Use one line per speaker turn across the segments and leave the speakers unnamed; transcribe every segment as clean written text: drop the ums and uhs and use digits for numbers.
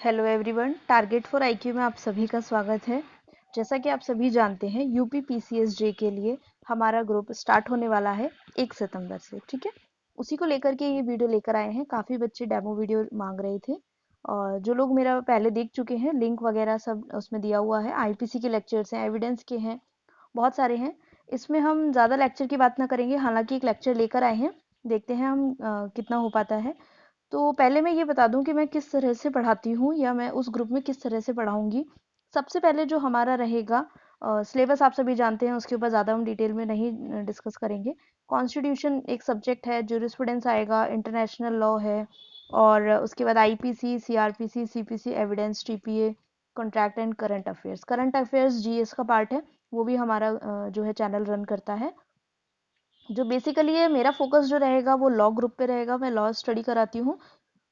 Hello everyone, target for IQ में आप सभी का स्वागत है। जैसा कि आप सभी जानते हैं, यूपी पीसीएसजे के लिए हमारा ग्रुप स्टार्ट होने वाला है 1 सितंबर से। ठीक है, उसी को लेकर के ये वीडियो लेकर आए हैं। काफ़ी बच्चे डेमो वीडियो मांग रहे थे और जो लोग मेरा पहले देख चुके हैं, लिंक वगैरह सब उसमें दिया हुआ है। आईपीसी के लेक्चर्स हैं, एविडेंस के हैं, बहुत सारे हैं। इसमें हम ज़्यादा लेक्चर की बात ना करेंगे, हालांकि एक लेक्चर लेकर आए हैं, देखते हैं हम कितना हो पाता है। तो पहले मैं ये बता दूं कि मैं किस तरह से पढ़ाती हूँ या मैं उस ग्रुप में किस तरह से पढ़ाऊंगी। सबसे पहले जो हमारा रहेगा सिलेबस आप सभी जानते हैं, उसके ऊपर ज़्यादा हम डिटेल में नहीं डिस्कस करेंगे। कॉन्स्टिट्यूशन एक सब्जेक्ट है, ज्यूरिस्प्रूडेंस आएगा, इंटरनेशनल लॉ है, और उसके बाद IPC, CrPC, CPC, evidence, TPA, contract and current affairs. Current affairs GS का पार्ट है, वो भी हमारा जो है चैनल रन करता है। जो बेसिकली है, मेरा फोकस जो रहेगा वो लॉ ग्रुप पे रहेगा। मैं लॉ स्टडी कराती हूँ।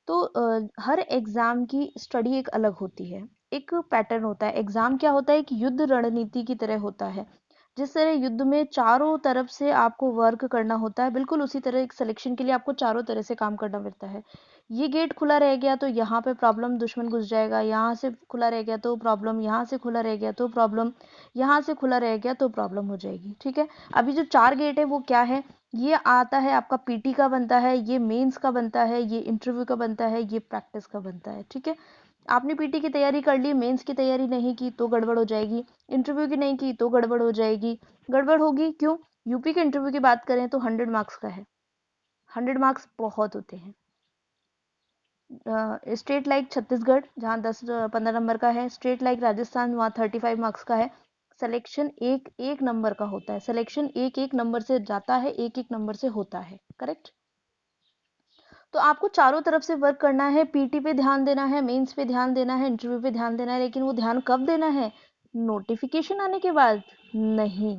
तो हर एग्जाम की स्टडी एक अलग होती है, एक पैटर्न होता है। एग्जाम क्या होता है, एक युद्ध रणनीति की तरह होता है। जिस तरह युद्ध में चारों तरफ से आपको वर्क करना होता है, बिल्कुल उसी तरह एक सिलेक्शन के लिए आपको चारों तरह से काम करना पड़ता है। ये गेट खुला रह गया तो यहाँ पे प्रॉब्लम, दुश्मन घुस जाएगा। यहाँ से खुला रह गया तो प्रॉब्लम, यहाँ से खुला रह गया तो प्रॉब्लम, यहाँ से खुला रह गया तो प्रॉब्लम हो जाएगी। ठीक है, अभी जो 4 गेट है वो क्या है, ये आता है आपका पीटी का बनता है, ये मेंस का बनता है, ये इंटरव्यू का बनता है, ये प्रैक्टिस का बनता है। ठीक है, आपने पीटी की तैयारी कर ली, मेंस की तैयारी नहीं की तो गड़बड़ हो जाएगी, इंटरव्यू की नहीं की तो गड़बड़ हो जाएगी। गड़बड़ होगी क्यों? यूपी के इंटरव्यू की बात करें तो 100 मार्क्स का है। 100 मार्क्स बहुत होते हैं। स्टेट लाइक छत्तीसगढ़ जहाँ 10-15 नंबर का है, स्टेट लाइक राजस्थान वहाँ 35 मार्क्स का है। सिलेक्शन एक एक नंबर का होता है, सिलेक्शन एक एक नंबर से जाता है, एक एक नंबर से होता है। करेक्ट? तो आपको चारों तरफ से वर्क करना है। पीटी पे ध्यान देना है, मेंस पे ध्यान देना है, इंटरव्यू पे ध्यान देना है। लेकिन वो ध्यान कब देना है? नोटिफिकेशन आने के बाद नहीं।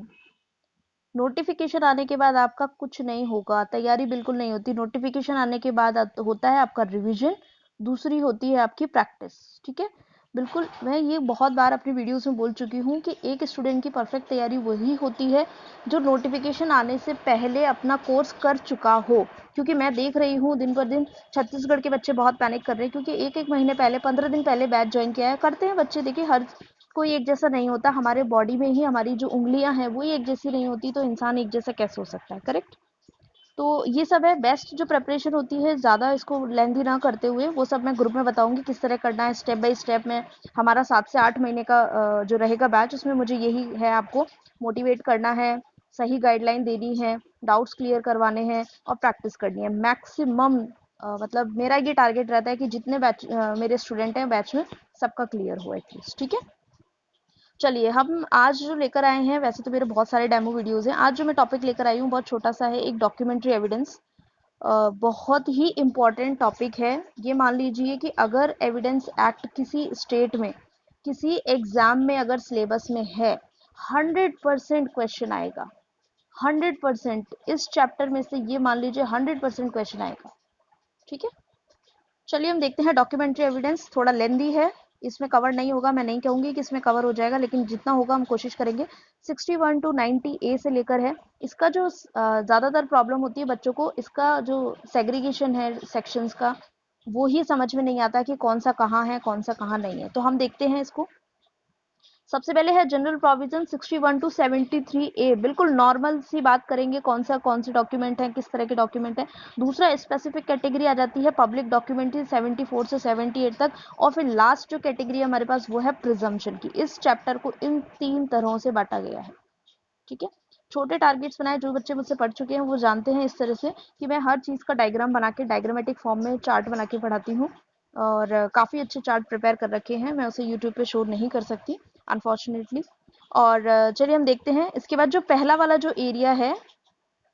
नोटिफिकेशन आने के बाद आपका कुछ नहीं होगा, तैयारी बिल्कुल नहीं होती। नोटिफिकेशन आने के बाद होता है आपका रिवीजन, दूसरी होती है आपकी प्रैक्टिस। ठीक है, बिल्कुल मैं ये बहुत बार अपनी वीडियोस में बोल चुकी हूँ कि एक स्टूडेंट की परफेक्ट तैयारी वही होती है जो नोटिफिकेशन आने से पहले अपना कोर्स कर चुका हो। क्योंकि मैं देख रही हूँ दिन पर दिन छत्तीसगढ़ के बच्चे बहुत पैनिक कर रहे हैं, क्योंकि एक एक महीने पहले, 15 दिन पहले बैच ज्वाइन किया है। करते हैं बच्चे, देखिए हर कोई एक जैसा नहीं होता। हमारे बॉडी में ही हमारी जो उंगलियां हैं वो एक जैसी नहीं होती, तो इंसान एक जैसा कैसे हो सकता है? करेक्ट? तो ये सब है। बेस्ट जो प्रिपरेशन होती है, ज़्यादा इसको लेंथी ना करते हुए, वो सब मैं ग्रुप में बताऊंगी किस तरह करना है, स्टेप बाय स्टेप में। हमारा 7 से 8 महीने का जो रहेगा बैच, उसमें मुझे यही है, आपको मोटिवेट करना है, सही गाइडलाइन देनी है, डाउट्स क्लियर करवाने हैं और प्रैक्टिस करनी है मैक्सिमम। मतलब मेरा ये टारगेट रहता है कि जितने बैच मेरे स्टूडेंट हैं बैच में, सबका क्लियर हो एटलीस्ट। ठीक है, चलिए हम आज जो लेकर आए हैं, वैसे तो मेरे बहुत सारे डेमो वीडियोस हैं। आज जो मैं टॉपिक लेकर आई हूँ बहुत छोटा सा है, एक डॉक्यूमेंट्री एविडेंस। बहुत ही इम्पॉर्टेंट टॉपिक है। ये मान लीजिए कि अगर एविडेंस एक्ट किसी स्टेट में, किसी एग्जाम में अगर सिलेबस में है, 100% क्वेश्चन आएगा। 100% इस चैप्टर में से ये मान लीजिए 100% क्वेश्चन आएगा। ठीक है, चलिए हम देखते हैं। डॉक्यूमेंट्री एविडेंस थोड़ा लेंदी है, इसमें कवर नहीं होगा। मैं नहीं कहूंगी कि इसमें कवर हो जाएगा, लेकिन जितना होगा हम कोशिश करेंगे। 61 to 90 ए से लेकर है। इसका जो ज़्यादातर प्रॉब्लम होती है बच्चों को, इसका जो सेग्रीगेशन है सेक्शंस का, वो ही समझ में नहीं आता कि कौन सा कहाँ है, कौन सा कहाँ नहीं है। तो हम देखते हैं इसको। सबसे पहले है जनरल प्रोविजन 61 to 73 ए। बिल्कुल नॉर्मल सी बात करेंगे, कौन से डॉक्यूमेंट है, किस तरह के डॉक्यूमेंट है। दूसरा स्पेसिफिक कैटेगरी आ जाती है पब्लिक डॉक्यूमेंट्री 74 से 78 तक। और फिर लास्ट जो कैटेगरी हमारे पास वो है प्रिजम्पशन की। इस चैप्टर को इन 3 तरहों से बांटा गया है। ठीक है, छोटे टारगेट्स बनाए। जो बच्चे मुझसे पढ़ चुके हैं वो जानते हैं इस तरह से कि मैं हर चीज़ का डायग्राम बना के, डायग्रामेटिक फॉर्म में चार्ट बना के पढ़ाती हूँ। और काफ़ी अच्छे चार्ट प्रिपेयर कर रखे हैं, मैं उसे यूट्यूब पे शो नहीं कर सकती अनफॉर्चुनेटली। और चलिए हम देखते हैं। इसके बाद जो पहला वाला जो एरिया है,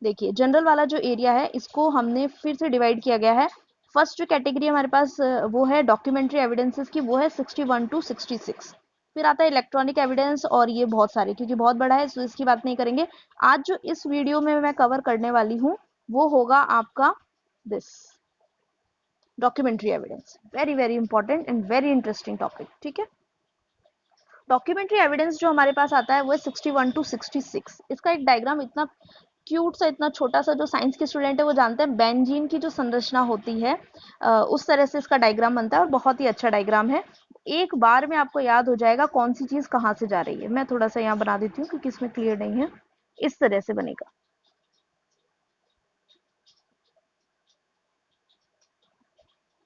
देखिए जनरल वाला जो एरिया है, इसको हमने फिर से डिवाइड किया गया है। फर्स्ट जो कैटेगरी हमारे पास वो है डॉक्यूमेंट्री एविडेंसेस की, वो है 61 to 66। फिर आता है इलेक्ट्रॉनिक एविडेंस, और ये बहुत सारे, क्योंकि बहुत बड़ा है तो इसकी बात नहीं करेंगे। आज जो इस वीडियो में मैं कवर करने वाली हूँ वो होगा आपका this documentary evidence. Very very important and very interesting topic. ठीक है, डॉक्यूमेंट्री एविडेंस जो हमारे पास आता है वो है 61 to 66। इसका एक डायग्राम इतना क्यूट सा इतना छोटा सा, जो साइंस के स्टूडेंट है वो जानते हैं बेंजीन की जो संरचना होती है उस तरह से इसका डायग्राम बनता है, और बहुत ही अच्छा डायग्राम है। एक बार में आपको याद हो जाएगा कौन सी चीज कहाँ से जा रही है। मैं थोड़ा सा यहाँ बना देती हूँ क्योंकि इसमें क्लियर नहीं है। इस तरह से बनेगा।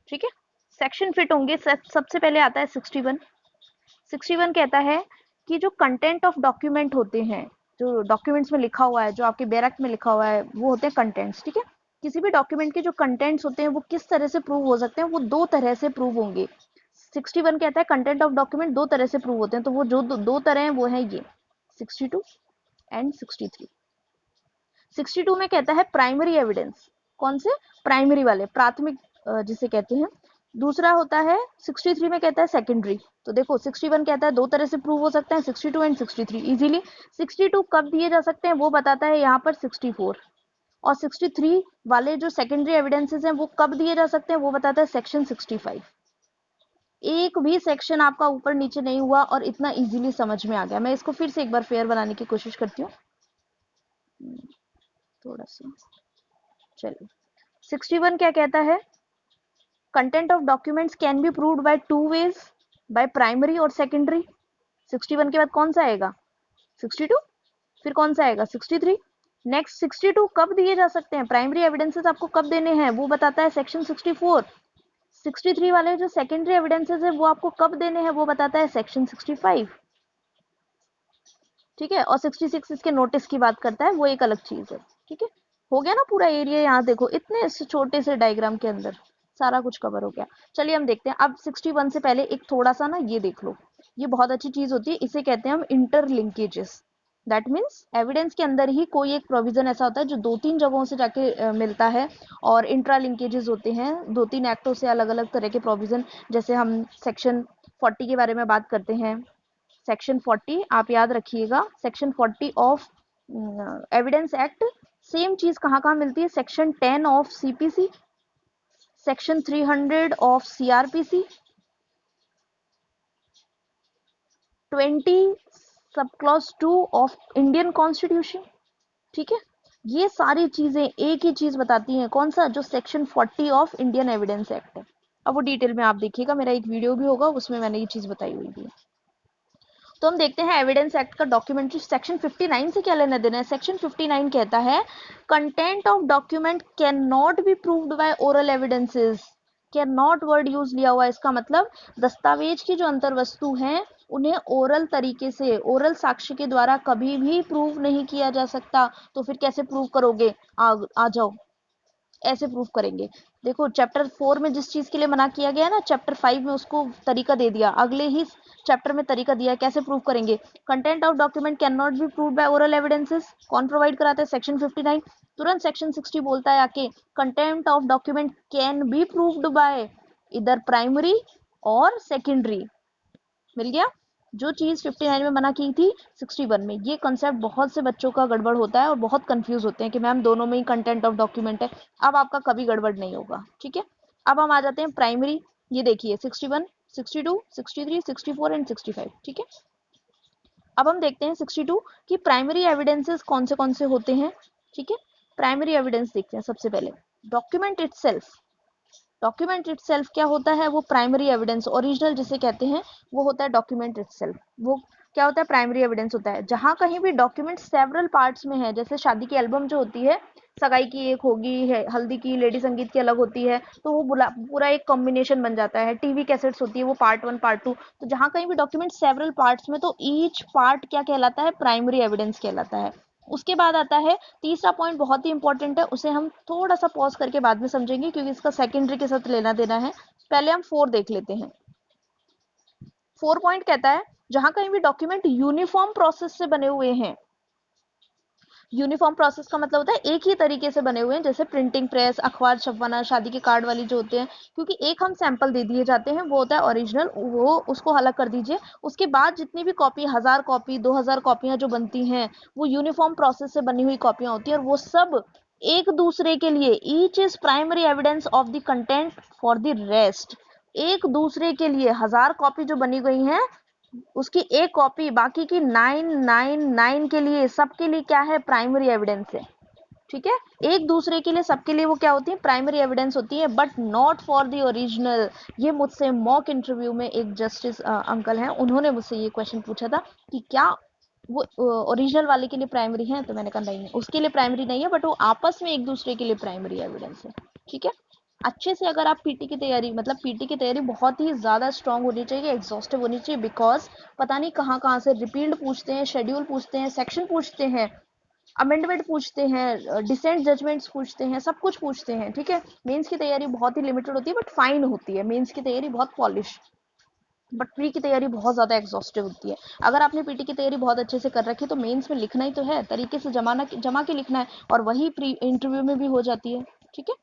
ठीक है, सेक्शन फिट होंगे। सबसे पहले आता है 61। 61 कहता है कि जो कंटेंट ऑफ डॉक्यूमेंट होते हैं, जो डॉक्यूमेंट्स में लिखा हुआ है, जो आपके बैरक में लिखा हुआ है, वो होते हैं कंटेंट्स। ठीक है, किसी भी डॉक्यूमेंट के जो कंटेंट्स होते हैं वो किस तरह से प्रूव हो सकते हैं, वो दो तरह से प्रूव होंगे। 61 कहता है कंटेंट ऑफ डॉक्यूमेंट दो तरह से प्रूव होते हैं, तो वो जो दो तरह हैं वो है ये 62 एंड 63। 62 में कहता है प्राइमरी एविडेंस। कौन से? प्राइमरी वाले, प्राथमिक जिसे कहते हैं। दूसरा होता है 63 में कहता है सेकेंडरी। तो देखो 61 कहता है दो तरह से प्रूव हो सकते हैं, 62 एंड 63 इजीली। 62 कब दिए जा सकते हैं वो बताता है यहाँ पर 64, और 63 वाले जो सेकेंडरी एविडेंसेस हैं वो कब दिए जा सकते हैं वो बताता है सेक्शन 65। एक भी सेक्शन आपका ऊपर नीचे नहीं हुआ और इतना इजीली समझ में आ गया। मैं इसको फिर से एक बार फेयर बनाने की कोशिश करती हूँ थोड़ा सा। चलिए 61 क्या कहता है? Content of documents can be proved by two ways, by primary और सेकेंडरी। 61 के बाद कौन सा आएगा? 62। फिर कौन सा आएगा? 63। नेक्स्ट 62 कब दिए जा सकते हैं, प्राइमरी एविडेंसेस आपको कब देने हैं वो बताता है सेक्शन 64। 63 वाले जो सेकेंडरी एविडेंसेस है वो आपको कब देने हैं वो बताता है सेक्शन 65। ठीक है, और 66 इसके नोटिस की बात करता है, वो एक अलग चीज है। ठीक है, हो गया ना पूरा एरिया। यहाँ देखो इतने छोटे से डायग्राम के अंदर सारा कुछ कवर हो गया। चलिए हम देखते हैं अब 61 से पहले एक थोड़ा सा ना ये देख लो, ये बहुत अच्छी चीज होती है, इसे कहते हैं हम इंटरलिंकेजेस। दैट मीन्स एविडेंस के अंदर ही कोई एक प्रोविजन ऐसा होता है जो दो तीन जगहों से जाके मिलता है, और इंट्रा लिंकेजेस होते हैं दो तीन एक्टों से अलग अलग तरह के प्रोविजन। जैसे हम सेक्शन 40 के बारे में बात करते हैं। सेक्शन 40 आप याद रखिएगा, section 40 of evidence act. Same चीज कहाँ कहाँ मिलती है? Section 10 of CPC, section 300 of CrPC, 20 sub clause 2 of Indian constitution. ठीक है, ये सारी चीजें एक ही चीज बताती हैं, कौन सा? जो section 40 of Indian evidence act है। अब वो डिटेल में आप देखिएगा, मेरा एक वीडियो भी होगा उसमें मैंने ये चीज बताई हुई भी है। तो हम देखते हैं एविडेंस एक्ट का डॉक्यूमेंट्री सेक्शन 59 से क्या लेना देना है। सेक्शन 59 कहता है content of document can not be proved by oral evidences. Can not word use लिया हुआ है, इसका मतलब दस्तावेज की जो अंतर वस्तु हैं उन्हें ओरल तरीके से, ओरल साक्ष्य के द्वारा कभी भी प्रूव नहीं किया जा सकता। तो फिर कैसे प्रूव करोगे? आ जाओ, ऐसे प्रूव करेंगे। देखो चैप्टर 4 में जिस चीज के लिए मना किया गया ना, चैप्टर 5 में उसको तरीका दे दिया, अगले ही चैप्टर में तरीका दिया कैसे प्रूव करेंगे। Content of document can not be prove by oral evidences, कौन प्रोवाइड कराता है? सेक्शन 59। तुरंत सेक्शन 60 बोलता है आके content of document can be proved bye इधर प्राइमरी और सेकेंडरी। मिल गया। जो चीज 59 में मना की थी 61 में, ये कंसेप्ट बहुत से बच्चों का गड़बड़ होता है और बहुत कंफ्यूज होते हैं कि मैम दोनों में ही कंटेंट ऑफ डॉक्यूमेंट है। अब आपका कभी गड़बड़ नहीं होगा। ठीक है, अब हम आ जाते हैं प्राइमरी। ये देखिए 61, 62, 63, 64 एंड 65। ठीक है, अब हम देखते हैं 62 की प्राइमरी एविडेंसेस कौन से होते हैं। ठीक है, प्राइमरी एविडेंस देखते हैं सबसे पहले। Document itself. डॉक्यूमेंट इटसेल्फ क्या होता है? वो प्राइमरी एविडेंस, ओरिजिनल जिसे कहते हैं वो होता है डॉक्यूमेंट इटसेल्फ। वो क्या होता है? प्राइमरी एविडेंस होता है। जहां कहीं भी डॉक्यूमेंट सेवरल पार्ट्स में है, जैसे शादी की एल्बम जो होती है, सगाई की एक होगी है, हल्दी की, लेडी संगीत की अलग होती है, तो वो पूरा एक कॉम्बिनेशन बन जाता है। टीवी कैसेट्स होती है वो पार्ट 1 पार्ट 2। तो जहां कहीं भी डॉक्यूमेंट सेवरल पार्ट्स में, तो ईच पार्ट क्या कहलाता है? प्राइमरी एविडेंस कहलाता है। उसके बाद आता है तीसरा पॉइंट, बहुत ही इंपॉर्टेंट है, उसे हम थोड़ा सा पॉज करके बाद में समझेंगे क्योंकि इसका सेकेंडरी के साथ लेना देना है। पहले हम 4 देख लेते हैं। 4 पॉइंट कहता है जहां कहीं भी डॉक्यूमेंट यूनिफॉर्म प्रोसेस से बने हुए हैं। यूनिफॉर्म प्रोसेस का मतलब होता है एक ही तरीके से बने हुए हैं, जैसे प्रिंटिंग प्रेस, अखबार छपवाना, शादी के कार्ड वाली जो होते हैं, क्योंकि एक हम सैंपल दे दिए जाते हैं, वो होता है ओरिजिनल, वो उसको अलग कर दीजिए। उसके बाद जितनी भी कॉपी, 1000 कॉपी, 2000 कॉपियां जो बनती हैं, वो यूनिफॉर्म प्रोसेस से बनी हुई कॉपियां होती है, और वो सब एक दूसरे के लिए, each is primary evidence of the content for the rest. एक दूसरे के लिए 1000 कॉपी जो बनी गई हैं, उसकी एक कॉपी बाकी की 999 के लिए, सबके लिए क्या है? प्राइमरी एविडेंस है। ठीक है, एक दूसरे के लिए, सबके लिए वो क्या होती है, प्राइमरी एविडेंस होती है, but not for the original. ये मुझसे मॉक इंटरव्यू में एक जस्टिस अंकल हैं, उन्होंने मुझसे ये क्वेश्चन पूछा था कि क्या वो ओरिजिनल वाले के लिए प्राइमरी है, तो मैंने कहा नहीं है, उसके लिए प्राइमरी नहीं है, बट वो आपस में एक दूसरे के लिए प्राइमरी एविडेंस है। ठीक है, अच्छे से अगर आप पीटी की तैयारी, मतलब पीटी की तैयारी बहुत ही ज़्यादा स्ट्रांग होनी चाहिए, एग्जॉस्टिव होनी चाहिए, बिकॉज पता नहीं कहाँ कहाँ से रिपील्ड पूछते हैं, शेड्यूल पूछते हैं, सेक्शन पूछते हैं, अमेंडमेंट पूछते हैं, डिसेंट जजमेंट्स पूछते हैं, सब कुछ पूछते हैं। ठीक है, मेंस की तैयारी बहुत ही लिमिटेड होती है बट फाइन होती है, मेंस की तैयारी बहुत पॉलिश, बट प्री की तैयारी बहुत ज़्यादा एग्जॉस्टिव होती है। अगर आपने पीटी की तैयारी बहुत अच्छे से कर रखी है तो मेंस में लिखना ही तो है, तरीके से जमा के लिखना है, और वही प्री इंटरव्यू में भी हो जाती है। ठीक है,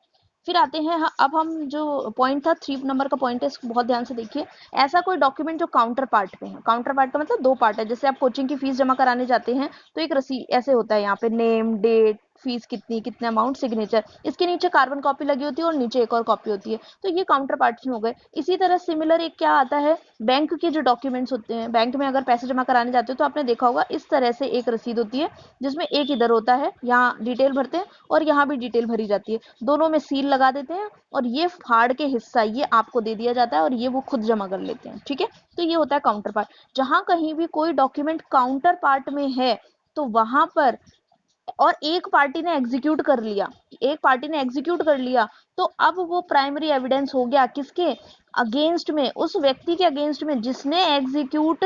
फिर आते हैं, हाँ, अब हम जो पॉइंट था 3 नंबर का पॉइंट है, इसको बहुत ध्यान से देखिए। ऐसा कोई डॉक्यूमेंट जो काउंटर पार्ट पे है, काउंटर पार्ट का मतलब 2 पार्ट है, जैसे आप कोचिंग की फीस जमा कराने जाते हैं तो एक रसीद ऐसे होता है, यहाँ पे नेम, डेट, फीस कितनी, कितना अमाउंट, सिग्नेचर, इसके नीचे कार्बन कॉपी लगी होती है और नीचे एक और कॉपी होती है, तो ये काउंटर पार्ट्स में हो गए। इसी तरह सिमिलर एक क्या आता है, बैंक के जो डॉक्यूमेंट्स होते हैं, बैंक में अगर पैसे जमा कराने जाते हो तो आपने देखा होगा इस तरह से एक रसीद होती है, जिसमें एक इधर होता है, यहाँ डिटेल भरते हैं और यहाँ भी डिटेल भरी जाती है, दोनों में सील लगा देते हैं और ये फाड़ के हिस्सा ये आपको दे दिया जाता है और ये वो खुद जमा कर लेते हैं। ठीक है, तो ये होता है काउंटर पार्ट। जहां कहीं भी कोई डॉक्यूमेंट काउंटर पार्ट में है तो वहां पर, और एक पार्टी ने एग्जीक्यूट कर लिया, एक पार्टी ने एग्जीक्यूट कर लिया, तो अब वो प्राइमरी एविडेंस हो गया किसके अगेंस्ट में, उस व्यक्ति के अगेंस्ट में जिसने एग्जीक्यूट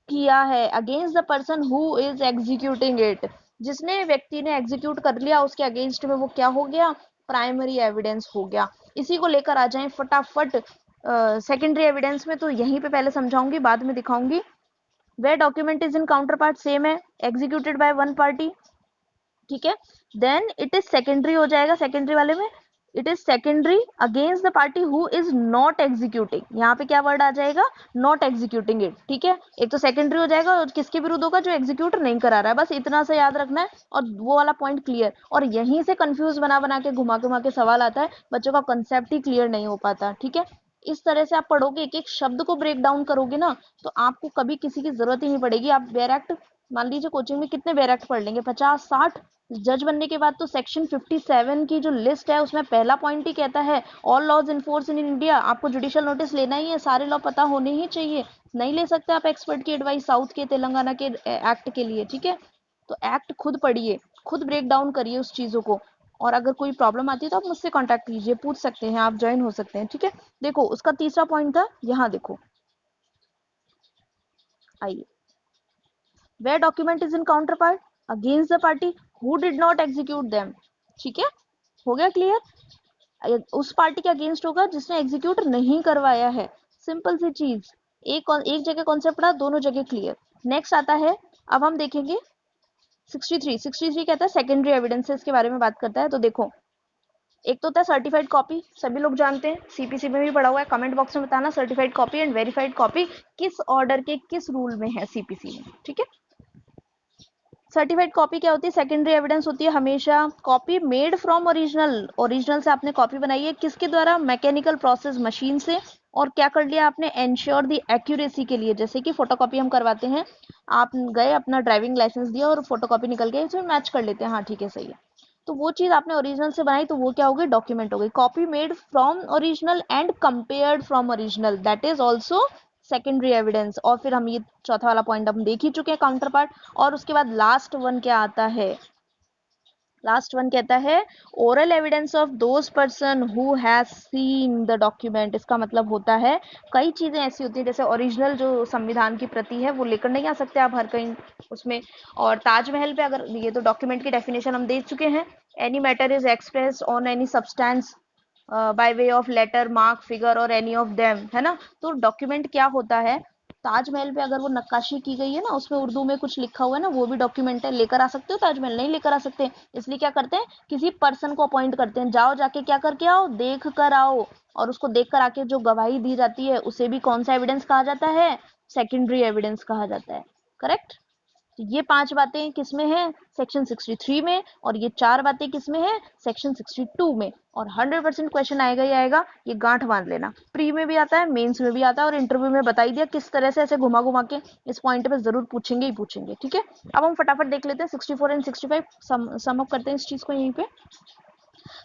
किया है, against the person who is executing it, जिसने व्यक्ति ने एग्जीक्यूट कर लिया उसके अगेंस्ट में वो क्या हो गया, प्राइमरी एविडेंस हो गया। इसी को लेकर आ जाएं फटाफट सेकेंडरी एविडेंस में, तो यहीं पे पहले समझाऊंगी बाद में दिखाऊंगी। वे document is in counterpart same है, एग्जीक्यूटेड बाय वन पार्टी, ठीक है, देन इट इज सेकेंडरी हो जाएगा, सेकेंडरी वाले में it is secondary against the party who is not executing, यहाँ पे क्या वर्ड आ जाएगा, नॉट एग्जीक्यूटिंग इट। ठीक है, एक तो सेकेंडरी हो जाएगा और किसके विरुद्ध होगा, जो एग्जीक्यूट नहीं करा रहा है, बस इतना सा याद रखना है और वो वाला पॉइंट क्लियर। और यहीं से कंफ्यूज बना बना के घुमा के सवाल आता है, बच्चों का कंसेप्ट ही क्लियर नहीं हो पाता। ठीक है, इस तरह से आप पढ़ोगे, एक एक शब्द को ब्रेक डाउन करोगे ना, तो आपको कभी किसी की जरूरत ही नहीं पड़ेगी। आप बैरेक्ट, मान लीजिए कोचिंग में कितने बैरेक्ट पढ़ लेंगे, 50-60। जज बनने के बाद तो सेक्शन 57 की जो लिस्ट है उसमें पहला पॉइंट ही कहता है all laws enforce in India, आपको जुडिशियल नोटिस लेना ही है, सारे लॉ पता होने ही चाहिए, नहीं ले सकते आप एक्सपर्ट की एडवाइस साउथ के, तेलंगाना के एक्ट के लिए। ठीक है, तो एक्ट खुद पढ़िए, खुद ब्रेक डाउन करिए उस चीजों को, और अगर कोई प्रॉब्लम आती है तो आप मुझसे कांटेक्ट कीजिए, पूछ सकते हैं, आप ज्वाइन हो सकते हैं। ठीक है, देखो उसका तीसरा पॉइंट था, यहाँ देखो, आइए, where document is in counterpart against the party who did not execute them। ठीक है, हो गया क्लियर, उस पार्टी के अगेंस्ट होगा जिसने एग्जीक्यूट नहीं करवाया है, सिंपल सी चीज, एक जगह कॉन्सेप्ट पढ़ा, दोनों जगह क्लियर। नेक्स्ट आता है, अब हम देखेंगे 63 कहता है सेकेंडरी एविडेंसेस के बारे में बात करता है। तो देखो, एक तो होता है सर्टिफाइड कॉपी, सभी लोग जानते हैं, सीपीसी में भी पढ़ा हुआ है, कमेंट बॉक्स में बताना certified copy and verified copy किस ऑर्डर के किस रूल में है सीपीसी में। ठीक है, सर्टिफाइड कॉपी क्या होती है, सेकेंडरी एविडेंस होती है हमेशा, copy made from original, original से आपने कॉपी बनाई है, किसके द्वारा, मैकेनिकल प्रोसेस, मशीन से, और क्या कर लिया आपने, एंश्योर दी एक्यूरेसी के लिए, जैसे कि फोटोकॉपी हम करवाते हैं, आप गए अपना ड्राइविंग लाइसेंस दिया और फोटोकॉपी निकल गई, इसमें मैच कर लेते हैं, हाँ ठीक है सही है, तो वो चीज आपने ओरिजिनल से बनाई तो वो क्या हो गई, डॉक्यूमेंट हो गई। Copy made from original and compared from original, that is also secondary evidence. और फिर हम ये चौथा वाला पॉइंट हम देख ही चुके हैं, काउंटर पार्ट। और उसके बाद लास्ट वन क्या आता है, लास्ट वन कहता है oral evidence of those person who has seen the document. इसका मतलब होता है कई चीजें ऐसी होती है, जैसे ओरिजिनल जो संविधान की प्रति है वो लेकर नहीं आ सकते आप हर कहीं उसमें, और ताजमहल पे अगर, ये तो डॉक्यूमेंट की डेफिनेशन हम दे चुके हैं, any matter is express on any substance by way of letter, mark, figure और एनी ऑफ देम, है ना। तो डॉक्यूमेंट क्या होता है, ताजमहल पे अगर वो नक्काशी की गई है ना, उसमें उर्दू में कुछ लिखा हुआ है ना, वो भी डॉक्यूमेंट है, लेकर आ सकते हो ताजमहल, नहीं लेकर आ सकते, इसलिए क्या करते हैं, किसी पर्सन को अपॉइंट करते हैं, जाओ जाके क्या करके आओ, देख कर आओ, और उसको देख कर आके जो गवाही दी जाती है उसे भी कौन सा एविडेंस कहा जाता है, सेकेंडरी एविडेंस कहा जाता है, करेक्ट। तो ये 5 बातें किसमें है, सेक्शन 63 में, और ये 4 बातें किसमें है, सेक्शन 62 में। और 100% क्वेश्चन आएगा ही आएगा, ये गांठ बांध लेना। प्री में भी आता है, मेंस में भी आता है, और इंटरव्यू में बता ही दिया किस तरह से ऐसे घुमा घुमा के इस पॉइंट पे जरूर पूछेंगे ही पूछेंगे। ठीक है, अब हम फटाफट देख लेते हैं 64 एंड 65, सम अप करते हैं इस चीज को यहीं पे।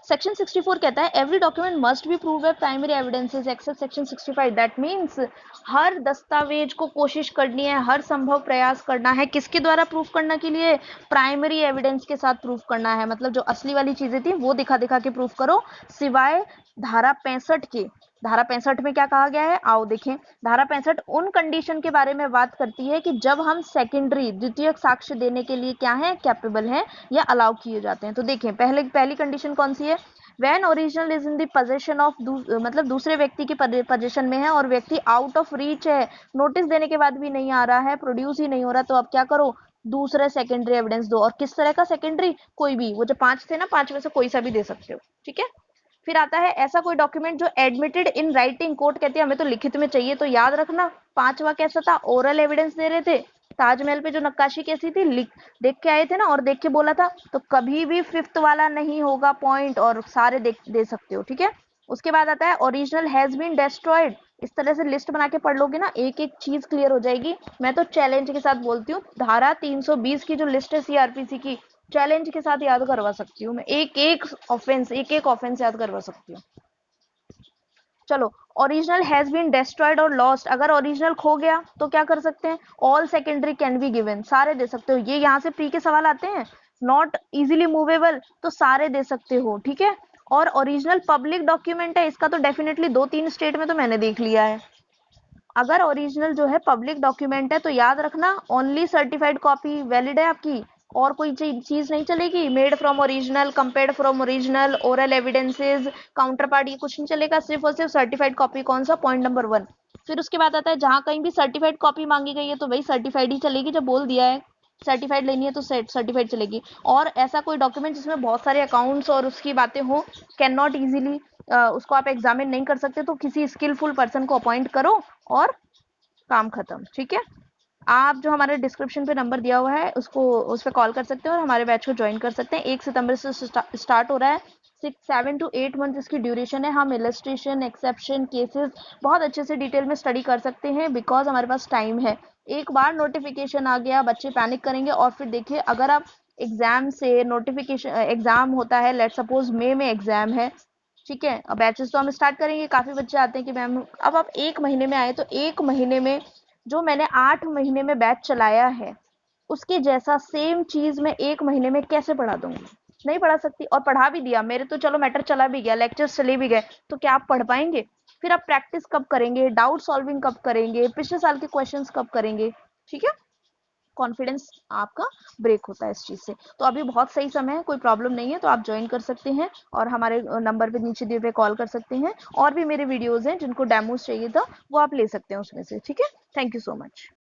सेक्शन 64 कहता है every document must be prove by primary evidences except section 65। That means हर दस्तावेज को कोशिश करनी है, हर संभव प्रयास करना है, किसके द्वारा प्रूफ करने के लिए, प्राइमरी एविडेंस के साथ प्रूफ करना है। मतलब जो असली वाली चीजें थी वो दिखा दिखा के प्रूफ करो, सिवाय धारा 65 के। धारा 65 में क्या कहा गया है, आओ देखें। धारा 65 उन कंडीशन के बारे में बात करती है कि जब हम सेकेंडरी द्वितीयक साक्ष्य देने के लिए क्या है, कैपेबल है या अलाउ किए जाते हैं। तो देखें, पहली कंडीशन कौन सी है, when original is in the possession of, मतलब दूसरे व्यक्ति की पोजेशन में है और व्यक्ति आउट ऑफ रीच है, नोटिस देने के बाद भी नहीं आ रहा है, प्रोड्यूस ही नहीं हो रहा, तो अब क्या करो, दूसरे सेकेंडरी एविडेंस दो। और किस तरह का सेकेंडरी, कोई भी, वो जो 5 थे ना, 5 में से कोई सा भी दे सकते हो। ठीक है, फिर आता है ऐसा कोई डॉक्यूमेंट जो एडमिटेड इन राइटिंग, कोर्ट कहती है हमें तो लिखित में चाहिए, तो याद रखना 5वां कैसा था, ओरल एविडेंस दे रहे थे। ताजमहल पे जो नक्काशी कैसी थी, लिख देख के आए थे ना और देख के बोला था, तो कभी भी 5th वाला नहीं होगा पॉइंट, और सारे दे सकते हो। ठीक है, उसके बाद आता है ओरिजिनल हैज बीन डेस्ट्रॉयड। इस तरह से लिस्ट बना के पढ़ लोगे ना, एक एक चीज क्लियर हो जाएगी। मैं तो चैलेंज के साथ बोलती हूँ, धारा 320 की जो लिस्ट है सीआरपीसी की, चैलेंज के साथ याद करवा सकती हूँ मैं, एक एक ऑफेंस याद करवा सकती हूँ। चलो, ओरिजिनल हैज बीन डेस्ट्रॉयड और लॉस्ट, अगर ओरिजिनल खो गया तो क्या कर सकते हैं, all secondary can be given, सारे दे सकते हो। ये यहाँ से प्री के सवाल आते हैं, नॉट इजीली मूवेबल, तो सारे दे सकते हो। ठीक है, और ओरिजिनल पब्लिक डॉक्यूमेंट है, इसका तो डेफिनेटली 2-3 स्टेट में तो मैंने देख लिया है। अगर ओरिजिनल जो है पब्लिक डॉक्यूमेंट है तो याद रखना ओनली सर्टिफाइड कॉपी वैलिड है आपकी, और कोई चीज नहीं चलेगी। Made from original, compared from original, oral evidences, counter part, ये कुछ नहीं चलेगा, सिर्फ और सिर्फ सर्टिफाइड कॉपी। कौन सा, पॉइंट नंबर 1। फिर उसके बाद आता है जहां कहीं भी सर्टिफाइड कॉपी मांगी गई है तो वही सर्टिफाइड ही चलेगी, जब बोल दिया है सर्टिफाइड लेनी है तो सर्टिफाइड चलेगी। और ऐसा कोई डॉक्यूमेंट जिसमें बहुत सारे अकाउंट्स और उसकी बातें हो, कैन नॉट इजीली, उसको आप एग्जामिन नहीं कर सकते, तो किसी स्किलफुल पर्सन को अपॉइंट करो और काम खत्म। ठीक है, आप जो हमारे डिस्क्रिप्शन पे नंबर दिया हुआ है उसको, उस पर कॉल कर सकते हैं और हमारे बैच को ज्वाइन कर सकते हैं। 1 सितंबर से स्टार्ट हो रहा है, 7 to 8 मंथ इसकी ड्यूरेशन है। हम इलस्ट्रेशन, एक्सेप्शन, केसेस बहुत अच्छे से डिटेल में स्टडी कर सकते हैं, बिकॉज हमारे पास टाइम है। एक बार नोटिफिकेशन आ गया, बच्चे पैनिक करेंगे, और फिर देखिए अगर आप एग्जाम से, नोटिफिकेशन, एग्जाम होता है, लेट सपोज मई में एग्जाम है, ठीक है, अब बैचेस तो हम स्टार्ट करेंगे। काफी बच्चे आते हैं कि मैम अब आप 1 महीने में आए, तो 1 महीने में जो मैंने 8 महीने में बैच चलाया है उसके जैसा सेम चीज मैं 1 महीने में कैसे पढ़ा दूंगी, नहीं पढ़ा सकती। और पढ़ा भी दिया, मेरे तो चलो मैटर चला भी गया, लेक्चर्स चले भी गए, तो क्या आप पढ़ पाएंगे? फिर आप प्रैक्टिस कब करेंगे, डाउट सॉल्विंग कब करेंगे, पिछले साल के क्वेश्चंस कब करेंगे? ठीक है, कॉन्फिडेंस आपका ब्रेक होता है इस चीज से। तो अभी बहुत सही समय है, कोई प्रॉब्लम नहीं है, तो आप ज्वाइन कर सकते हैं और हमारे नंबर पे नीचे दिए पे कॉल कर सकते हैं। और भी मेरे वीडियोस हैं जिनको डेमोस चाहिए था, वो आप ले सकते हैं उसमें से। ठीक है, थैंक यू सो मच।